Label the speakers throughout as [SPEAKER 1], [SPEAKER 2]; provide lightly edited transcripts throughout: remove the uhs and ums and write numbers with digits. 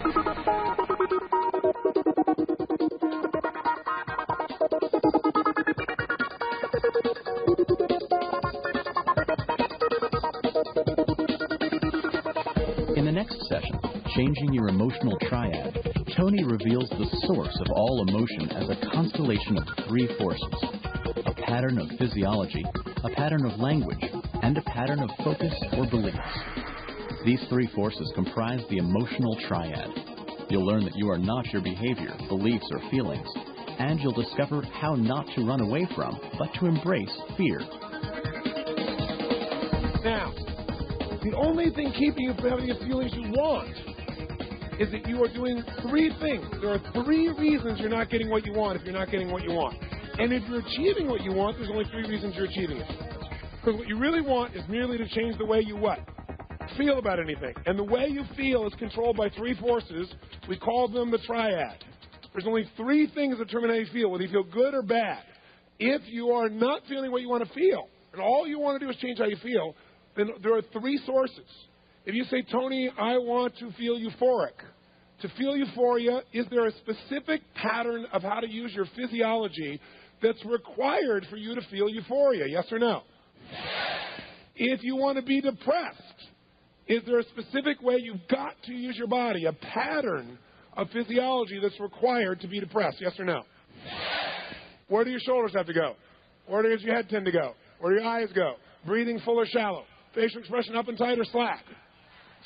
[SPEAKER 1] In the next session, Changing Your Emotional Triad, Tony reveals the source of all emotion as a constellation of three forces: a pattern of physiology, a pattern of language, and a pattern of focus or beliefs. These three forces comprise the emotional triad. You'll learn that you are not your behavior, beliefs, or feelings, and you'll discover how not to run away from, but to embrace fear.
[SPEAKER 2] Now, the only thing keeping you from having the feelings you want is that you are doing three things. There are three reasons you're not getting what you want if you're not getting what you want. And if you're achieving what you want, there's only three reasons you're achieving it. Because what you really want is merely to change the way you what? Feel about anything. And the way you feel is controlled by three forces. We call them the triad. There's only three things that determine how you feel, whether you feel good or bad. If you are not feeling what you want to feel, and all you want to do is change how you feel, then there are three sources. If you say, Tony, I want to feel euphoric. To feel euphoria, is there a specific pattern of how to use your physiology that's required for you to feel euphoria? Yes or no? Yes. If you want to be depressed, is there a specific way you've got to use your body, a pattern of physiology that's required to be depressed? Yes or no? Yes. Where do your shoulders have to go? Where does your head tend to go? Where do your eyes go? Breathing full or shallow? Facial expression up and tight or slack?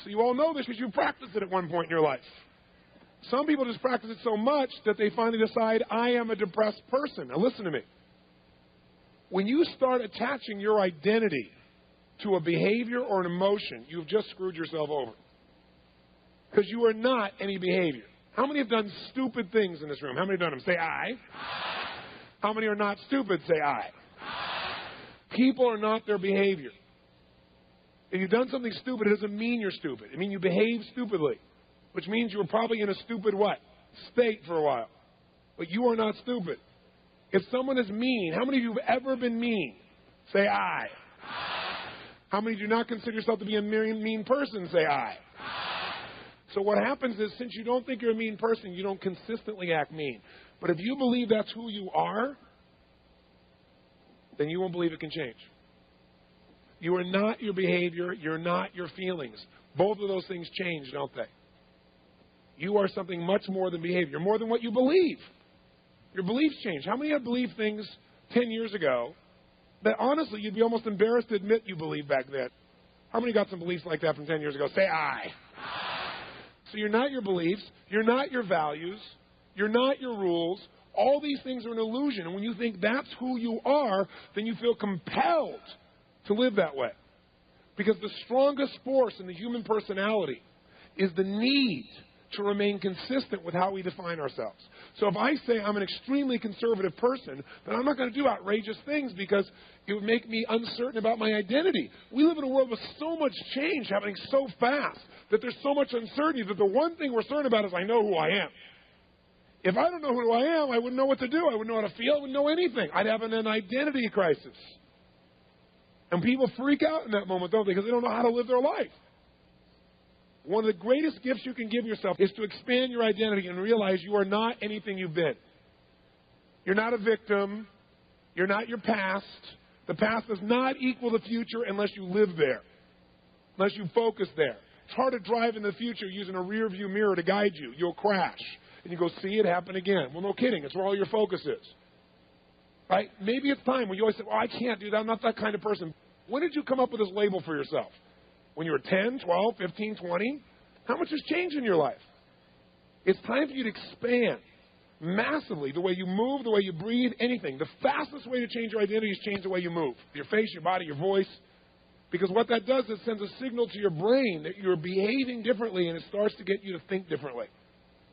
[SPEAKER 2] So you all know this because you practiced it at one point in your life. Some people just practice it so much that they finally decide, I am a depressed person. Now listen to me. When you start attaching your identity to a behavior or an emotion, you've just screwed yourself over. Because you are not any behavior. How many have done stupid things in this room? How many have done them? Say I. How many are not stupid? Say I. People are not their behavior. If you've done something stupid, it doesn't mean you're stupid. It means you behave stupidly, which means you were probably in a stupid what? State for a while. But you are not stupid. If someone is mean, how many of you have ever been mean? Say I. How many do not consider yourself to be a mean person? Say I. So what happens is, since you don't think you're a mean person, you don't consistently act mean. But if you believe that's who you are, then you won't believe it can change. You are not your behavior. You're not your feelings. Both of those things change, don't they? You are something much more than behavior. You're more than what you believe. Your beliefs change. How many have believed things 10 years ago that honestly you'd be almost embarrassed to admit you believed back then? How many got some beliefs like that from 10 years ago? Say I. So you're not your beliefs. You're not your values. You're not your rules. All these things are an illusion. And when you think that's who you are, then you feel compelled to live that way. Because the strongest force in the human personality is the need to remain consistent with how we define ourselves. So if I say I'm an extremely conservative person, then I'm not going to do outrageous things because it would make me uncertain about my identity. We live in a world with so much change happening so fast that there's so much uncertainty that the one thing we're certain about is I know who I am. If I don't know who I am, I wouldn't know what to do. I wouldn't know how to feel. I wouldn't know anything. I'd have an identity crisis. And people freak out in that moment, don't they? Because they don't know how to live their life. One of the greatest gifts you can give yourself is to expand your identity and realize you are not anything you've been. You're not a victim. You're not your past. The past does not equal the future unless you live there, unless you focus there. It's hard to drive in the future using a rear view mirror to guide you. You'll crash. And you go, see it happen again. Well, no kidding. It's where all your focus is. Right? Maybe it's time when you always say, well, I can't do that. I'm not that kind of person. When did you come up with this label for yourself? When you were 10, 12, 15, 20? How much has changed in your life? It's time for you to expand massively the way you move, the way you breathe, anything. The fastest way to change your identity is change the way you move. Your face, your body, your voice. Because what that does is it sends a signal to your brain that you're behaving differently, and it starts to get you to think differently.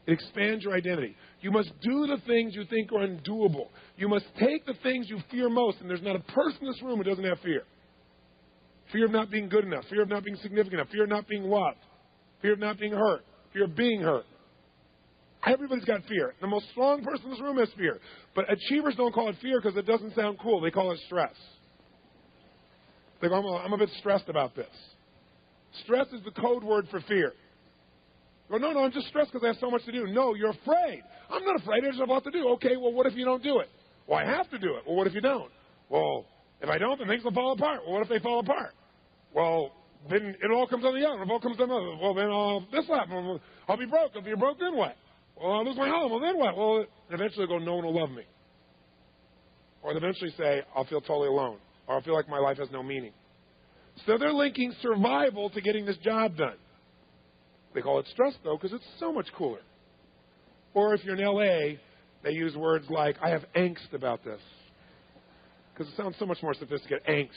[SPEAKER 2] It expands your identity. You must do the things you think are undoable. You must take the things you fear most, and there's not a person in this room who doesn't have fear. Fear of not being good enough, fear of not being significant enough, fear of not being loved, fear of not being hurt, fear of being hurt. Everybody's got fear. The most strong person in this room has fear. But achievers don't call it fear because it doesn't sound cool. They call it stress. They go, I'm a bit stressed about this. Stress is the code word for fear. Go, no, I'm just stressed because I have so much to do. No, you're afraid. I'm not afraid. I just have a lot to do. Okay, well, what if you don't do it? Well, I have to do it. Well, what if you don't? Well, if I don't, then things will fall apart. Well, what if they fall apart? Well, then it all comes on the other. If it all comes on the other, well, then this will happen. I'll be broke. If you're broke, then what? Well, I'll lose my home. Well, then what? Well, eventually go, no one will love me. Or they'll eventually say, I'll feel totally alone. Or I'll feel like my life has no meaning. So they're linking survival to getting this job done. They call it stress, though, because it's so much cooler. Or if you're in L.A., they use words like, I have angst about this. Because it sounds so much more sophisticated. Angst.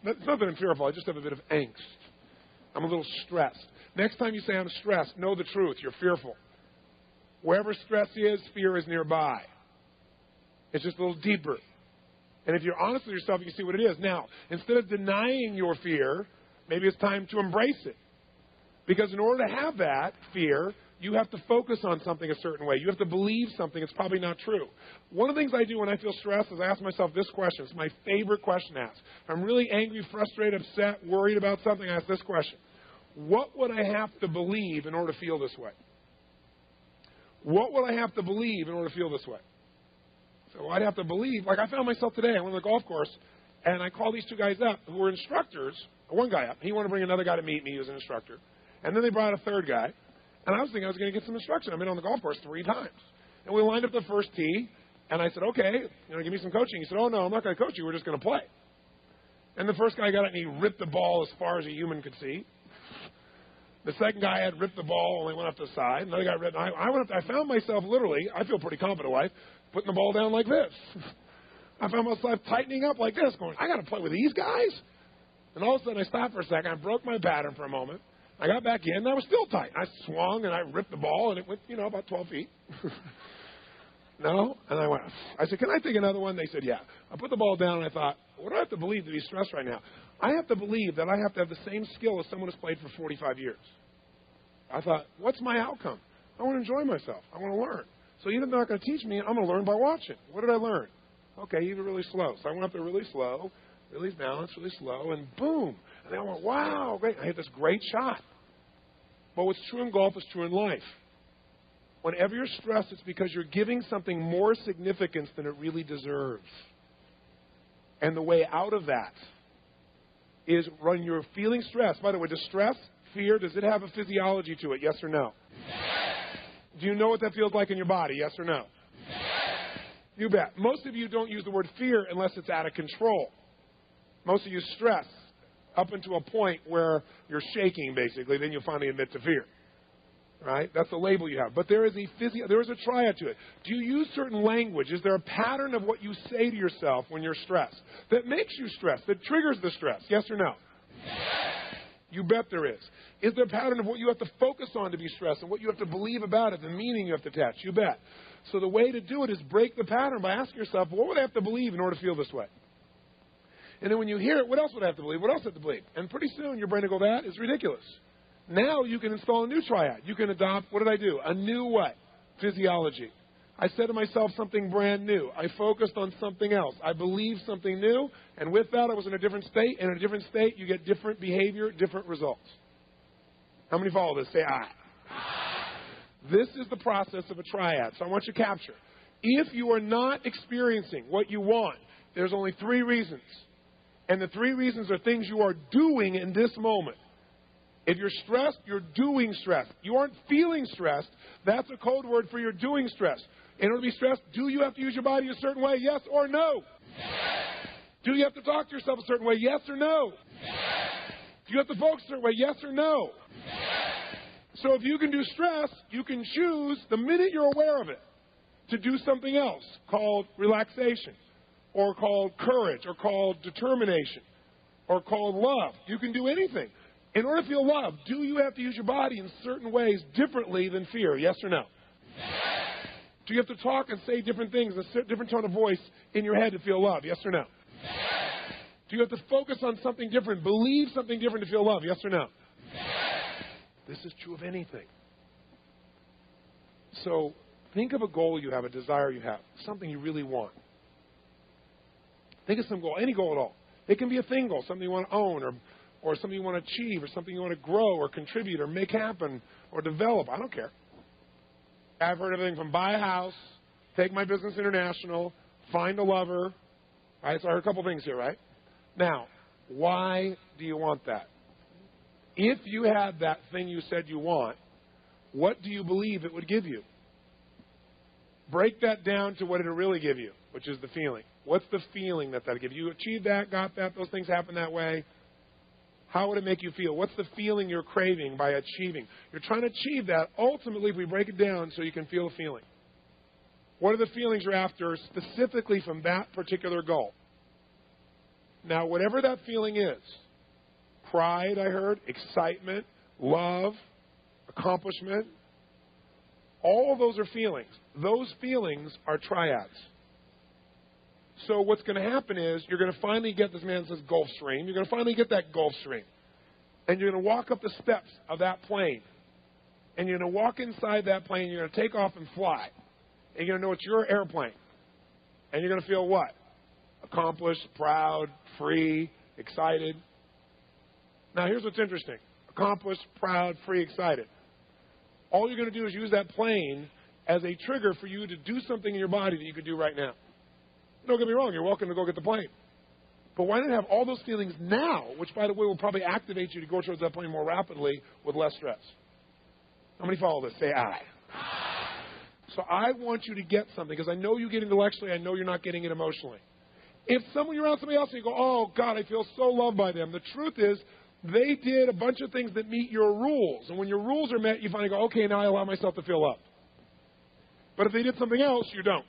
[SPEAKER 2] It's not that I'm fearful. I just have a bit of angst. I'm a little stressed. Next time you say I'm stressed, know the truth. You're fearful. Wherever stress is, fear is nearby. It's just a little deeper. And if you're honest with yourself, you can see what it is. Now, instead of denying your fear, maybe it's time to embrace it. Because in order to have that fear, you have to focus on something a certain way. You have to believe something. It's probably not true. One of the things I do when I feel stressed is I ask myself this question. It's my favorite question to ask. If I'm really angry, frustrated, upset, worried about something, I ask this question. What would I have to believe in order to feel this way? What would I have to believe in order to feel this way? So I'd have to believe, like I found myself today. I went to the golf course, and I called these two guys up who were instructors. One guy up. He wanted to bring another guy to meet me. He was an instructor. And then they brought a third guy. And I was thinking I was going to get some instruction. I've been on the golf course 3 times. And we lined up the first tee, and I said, okay, give me some coaching. He said, oh, no, I'm not going to coach you. We're just going to play. And the first guy got it, and he ripped the ball as far as a human could see. The second guy had ripped the ball, only went up to the side. Another guy ripped. I went up. I found myself literally, I feel pretty confident in life, putting the ball down like this. I found myself tightening up like this, going, I got to play with these guys? And all of a sudden, I stopped for a second. I broke my pattern for a moment. I got back in, and I was still tight. I swung, and I ripped the ball, and it went, about 12 feet. No? And I said, can I take another one? They said, yeah. I put the ball down, and I thought, what do I have to believe to be stressed right now? I have to believe that I have to have the same skill as someone who's played for 45 years. I thought, what's my outcome? I want to enjoy myself. I want to learn. So even if they're not going to teach me, I'm going to learn by watching. What did I learn? Okay, you were really slow. So I went up there really slow, really balanced, really slow, and boom. And then I went, wow, great. I hit this great shot. But what's true in golf is true in life. Whenever you're stressed, it's because you're giving something more significance than it really deserves. And the way out of that is when you're feeling stressed. By the way, does stress, fear, does it have a physiology to it? Yes or no? Yes. Do you know what that feels like in your body? Yes or no? Yes. You bet. Most of you don't use the word fear unless it's out of control. Most of you stress up until a point where you're shaking, basically. Then you'll finally admit to fear. Right? That's the label you have. But there is a triad to it. Do you use certain language? Is there a pattern of what you say to yourself when you're stressed that makes you stressed, that triggers the stress? Yes or no? Yes. You bet there is. Is there a pattern of what you have to focus on to be stressed and what you have to believe about it, the meaning you have to attach? You bet. So the way to do it is break the pattern by asking yourself, what would I have to believe in order to feel this way? And then when you hear it, what else would I have to believe? What else would I have to believe? And pretty soon your brain will go, that is ridiculous. Now you can install a new triad. You can adopt, what did I do? A new what? Physiology. I said to myself something brand new. I focused on something else. I believed something new, and with that I was in a different state. And in a different state, you get different behavior, different results. How many follow this? Say aye. This is the process of a triad. So I want you to capture. If you are not experiencing what you want, there's only 3 reasons. And the 3 reasons are things you are doing in this moment. If you're stressed, you're doing stress. You aren't feeling stressed. That's a code word for you're doing stress. In order to be stressed, do you have to use your body a certain way? Yes or no? Yes. Do you have to talk to yourself a certain way? Yes or no? Yes. Do you have to focus a certain way? Yes or no? Yes. So if you can do stress, you can choose the minute you're aware of it to do something else called relaxation or called courage or called determination or called love. You can do anything. In order to feel love, do you have to use your body in certain ways differently than fear? Yes or no? Yes. Do you have to talk and say different things, a different tone of voice in your head to feel love? Yes or no? Yes. Do you have to focus on something different, believe something different to feel love? Yes or no? Yes. This is true of anything. So think of a goal you have, a desire you have, something you really want. Think of some goal, any goal at all. It can be a thing goal, something you want to own or something you want to achieve, or something you want to grow or contribute or make happen or develop. I don't care. I've heard everything from buy a house, take my business international, find a lover. All right, so I heard a couple things here, right? Now, why do you want that? If you had that thing you said you want, what do you believe it would give you? Break that down to what it'll really give you, which is the feeling. What's the feeling that that'll give you? You achieved that, got that, those things happen that way. How would it make you feel? What's the feeling you're craving by achieving? You're trying to achieve that. Ultimately, if we break it down so you can feel a feeling. What are the feelings you're after specifically from that particular goal? Now, whatever that feeling is, pride, I heard, excitement, love, accomplishment, all of those are feelings. Those feelings are triads. So what's going to happen is you're going to finally get, this man says Gulf Stream, you're going to finally get that Gulf Stream. And you're going to walk up the steps of that plane. And you're going to walk inside that plane, you're going to take off and fly. And you're going to know it's your airplane. And you're going to feel what? Accomplished, proud, free, excited. Now here's what's interesting. Accomplished, proud, free, excited. All you're going to do is use that plane as a trigger for you to do something in your body that you could do right now. Don't get me wrong, you're welcome to go get the plane. But why not have all those feelings now, which, by the way, will probably activate you to go towards that plane more rapidly with less stress? How many follow this? Say aye. So I want you to get something, because I know you get intellectually, I know you're not getting it emotionally. If you're around somebody else and you go, oh, God, I feel so loved by them, the truth is they did a bunch of things that meet your rules. And when your rules are met, you finally go, okay, now I allow myself to feel loved. But if they did something else, you don't.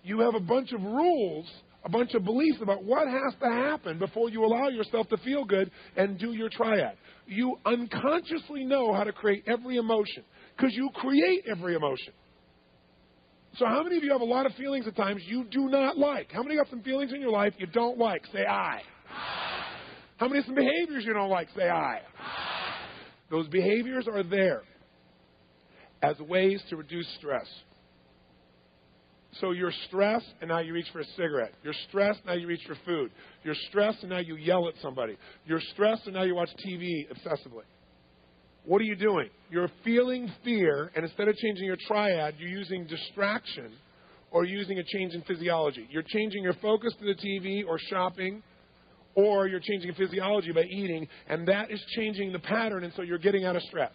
[SPEAKER 2] You have a bunch of rules, a bunch of beliefs about what has to happen before you allow yourself to feel good and do your triad. You unconsciously know how to create every emotion because you create every emotion. So how many of you have a lot of feelings at times you do not like? How many got some feelings in your life you don't like? Say aye. How many have some behaviors you don't like? Say aye. Those behaviors are there as ways to reduce stress. So you're stressed, and now you reach for a cigarette. You're stressed, now you reach for food. You're stressed, and now you yell at somebody. You're stressed, and now you watch TV obsessively. What are you doing? You're feeling fear, and instead of changing your triad, you're using distraction or using a change in physiology. You're changing your focus to the TV or shopping, or you're changing your physiology by eating, and that is changing the pattern, and so you're getting out of stress.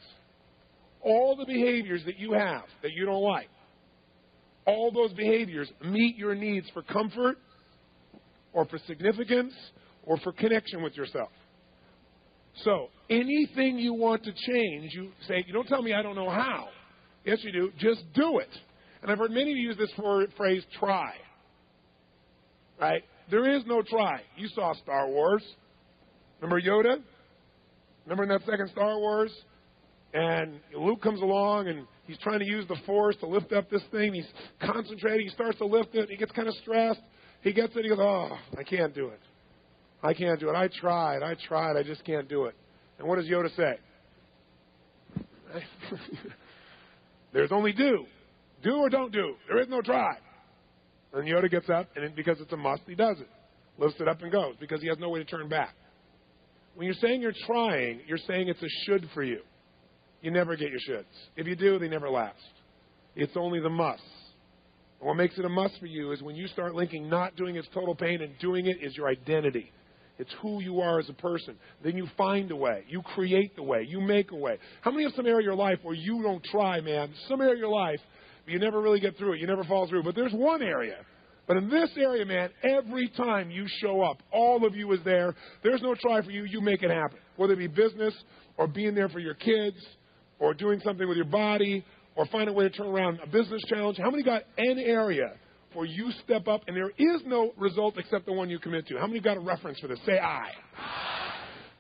[SPEAKER 2] All the behaviors that you have that you don't like, all those behaviors meet your needs for comfort or for significance or for connection with yourself. So anything you want to change, you say, you don't tell me I don't know how. Yes, you do. Just do it. And I've heard many of you use this phrase, try. Right? There is no try. You saw Star Wars. Remember Yoda? Remember in that second Star Wars? And Luke comes along, and he's trying to use the Force to lift up this thing. He's concentrating. He starts to lift it. He gets kind of stressed. He gets it. He goes, oh, I can't do it. I can't do it. I tried. I just can't do it. And what does Yoda say? There's only do. Do or don't do. There is no try. And Yoda gets up, and because it's a must, he does it. Lifts it up and goes because he has no way to turn back. When you're saying you're trying, you're saying it's a should for you. You never get your shoulds. If you do, they never last. It's only the musts. And what makes it a must for you is when you start linking not doing it's total pain and doing it is your identity. It's who you are as a person. Then you find a way. You create the way. You make a way. How many have some area of your life where you don't try, man? Some area of your life, you never really get through it. You never fall through. But there's one area. But in this area, man, every time you show up, all of you is there. There's no try for you. You make it happen. Whether it be business or being there for your kids or doing something with your body or finding a way to turn around a business challenge. How many got an area where you step up and there is no result except the one you commit to? How many got a reference for this? Say aye.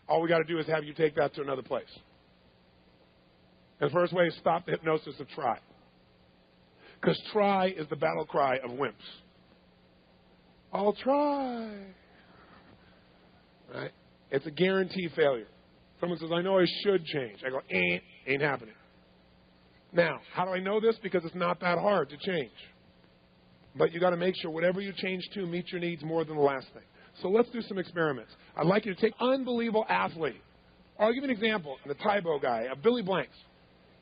[SPEAKER 2] All we got to do is have you take that to another place. And the first way is stop the hypnosis of try. Because try is the battle cry of wimps. I'll try. Right? It's a guaranteed failure. Someone says, I know I should change. I go, ain't happening. Now, how do I know this? Because it's not that hard to change. But you got to make sure whatever you change to meets your needs more than the last thing. So let's do some experiments. I'd like you to take unbelievable athlete. I'll give you an example. The Taibo guy, Billy Blanks.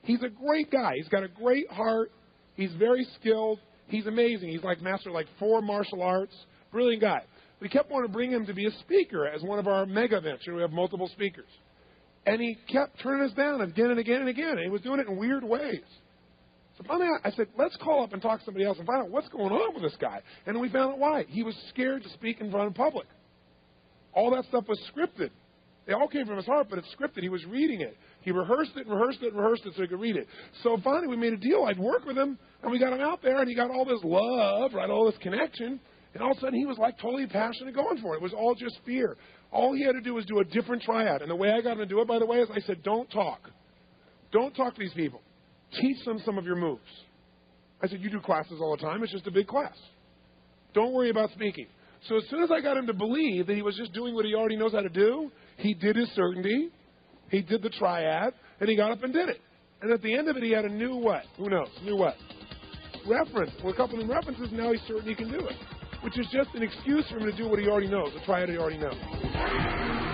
[SPEAKER 2] He's a great guy. He's got a great heart. He's very skilled. He's amazing. He's like master 4 martial arts. Brilliant guy. We kept wanting to bring him to be a speaker as one of our mega events. We have multiple speakers. And he kept turning us down again and again and again. And he was doing it in weird ways. So finally I said, let's call up and talk to somebody else and find out what's going on with this guy. And we found out why. He was scared to speak in front of public. All that stuff was scripted. They all came from his heart, but it's scripted. He was reading it. He rehearsed it so he could read it. So finally we made a deal. I'd work with him, and we got him out there, and he got all this love, right, all this connection. And all of a sudden he was totally passionate going for it. It was all just fear. All he had to do was do a different triad. And the way I got him to do it, by the way, is I said, don't talk. Don't talk to these people. Teach them some of your moves. I said, you do classes all the time. It's just a big class. Don't worry about speaking. So as soon as I got him to believe that he was just doing what he already knows how to do, he did his certainty, he did the triad, and he got up and did it. And at the end of it, he had a new what? Who knows? New what? Reference. With a couple of references, now he's certain he can do it, which is just an excuse for him to do what he already knows, the triad he already knows.